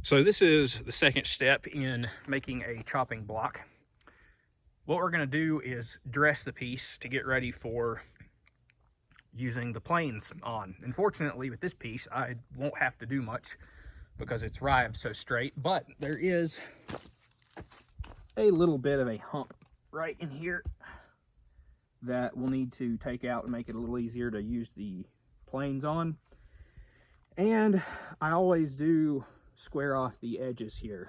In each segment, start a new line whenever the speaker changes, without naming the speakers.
So this is the second step in making a chopping block. What we're going to do is dress the piece to get ready for using the planes on. Unfortunately, with this piece, I won't have to do much because it's rived so straight, but there is a little bit of a hump right in here that we'll need to take out and make it a little easier to use the planes on. And I always do square off the edges here,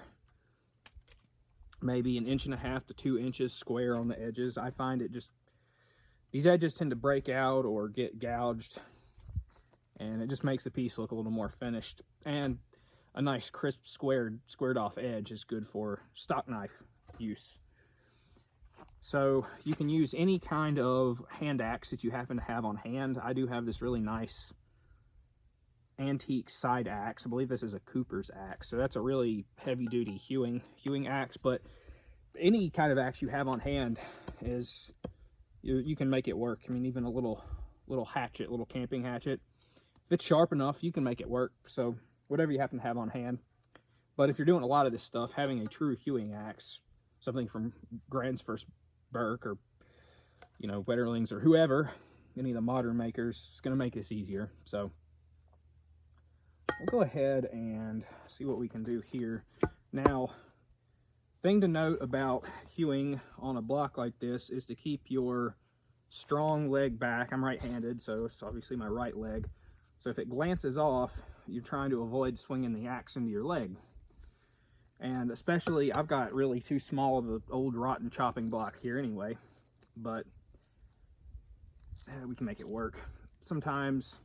maybe 1.5 inches to 2 inches square on the edges. I find it just, these edges tend to break out or get gouged, and it just makes the piece look a little more finished. And a nice crisp squared off edge is good for stock knife use. So you can use any kind of hand axe that you happen to have on hand. I do have this really nice antique side axe. I believe this is a Cooper's axe, so that's a really heavy duty hewing axe. But any kind of axe you have on hand is, you can make it work. I mean, even a little hatchet, little camping hatchet, if it's sharp enough, you can make it work. So whatever you happen to have on hand. But if you're doing a lot of this stuff, having a true hewing axe, something from Grand's First Burke, or Wetterlings, or whoever, any of the modern makers, is going to make this easier. So we'll go ahead and see what we can do here. Now, thing to note about hewing on a block like this is to keep your strong leg back. I'm right-handed, so it's obviously my right leg. So if it glances off, you're trying to avoid swinging the axe into your leg. And especially, I've got really too small of an old rotten chopping block here anyway, but we can make it work. Sometimes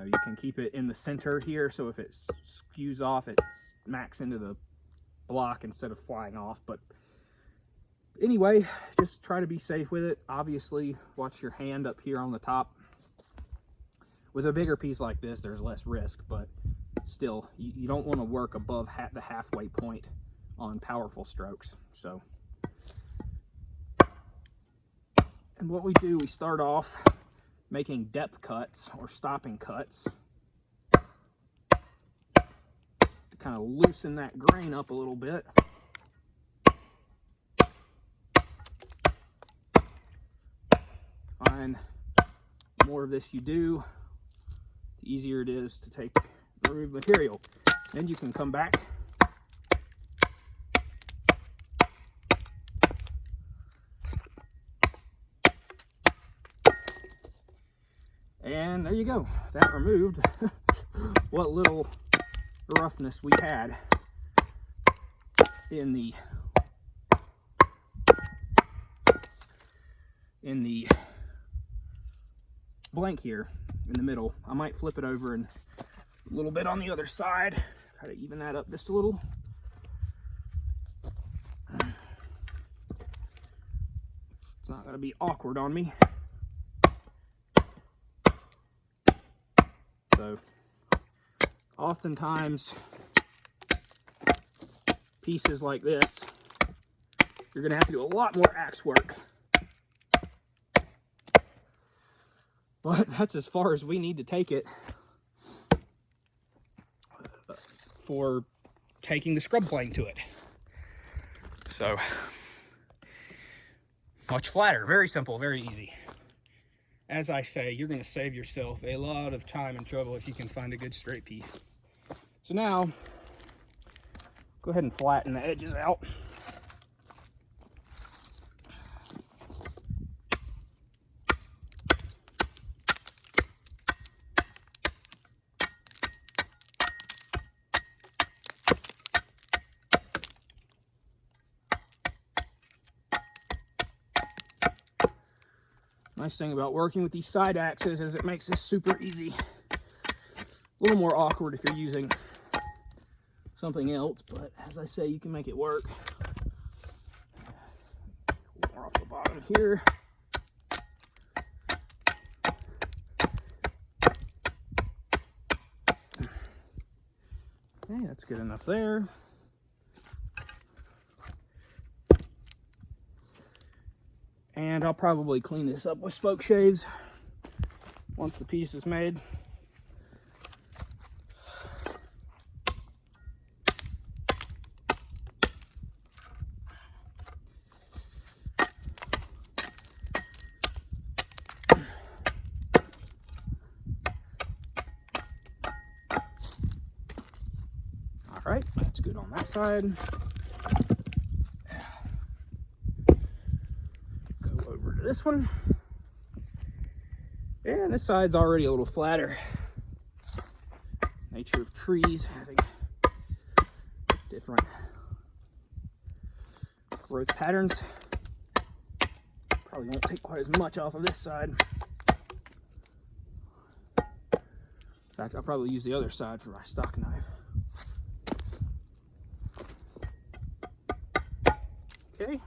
you can keep it in the center here, so if it skews off, it smacks into the block instead of flying off. But anyway, just try to be safe with it. Obviously, watch your hand up here on the top. With a bigger piece like this, there's less risk, but still, you don't want to work above the halfway point on powerful strokes. So, and what we do, we start off making depth cuts or stopping cuts to kind of loosen that grain up a little bit. Find the more of this you do, the easier it is to remove material. Then you can come back and there you go. That removed what little roughness we had in the blank here in the middle. I might flip it over and a little bit on the other side, try to even that up just a little. It's not going to be awkward on me. So, oftentimes, pieces like this, you're going to have to do a lot more axe work. But that's as far as we need to take it for taking the scrub plane to it. So, much flatter, very simple, very easy. As I say, you're going to save yourself a lot of time and trouble if you can find a good straight piece. So now, go ahead and flatten the edges out. Nice thing about working with these side axes is it makes this super easy. A little more awkward if you're using something else, but as I say, you can make it work. More off the bottom here. Okay, that's good enough there. And I'll probably clean this up with spoke shaves once the piece is made. All right, that's good on that side. Go over to this one. And this side's already a little flatter. Nature of trees having different growth patterns. Probably won't take quite as much off of this side. In fact, I'll probably use the other side for my stock knife. Okay.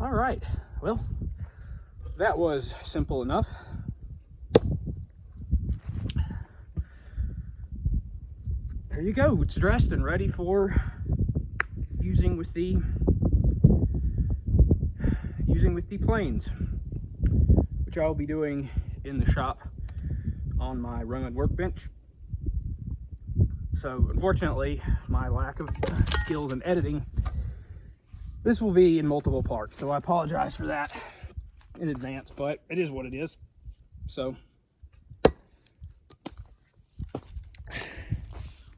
All right, well, that was simple enough. There you go, it's dressed and ready for using with the planes, which I'll be doing in the shop on my Roman workbench. So unfortunately, my lack of skills in editing, this will be in multiple parts, so I apologize for that in advance, but it is what it is. So,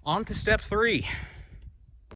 on to step 3.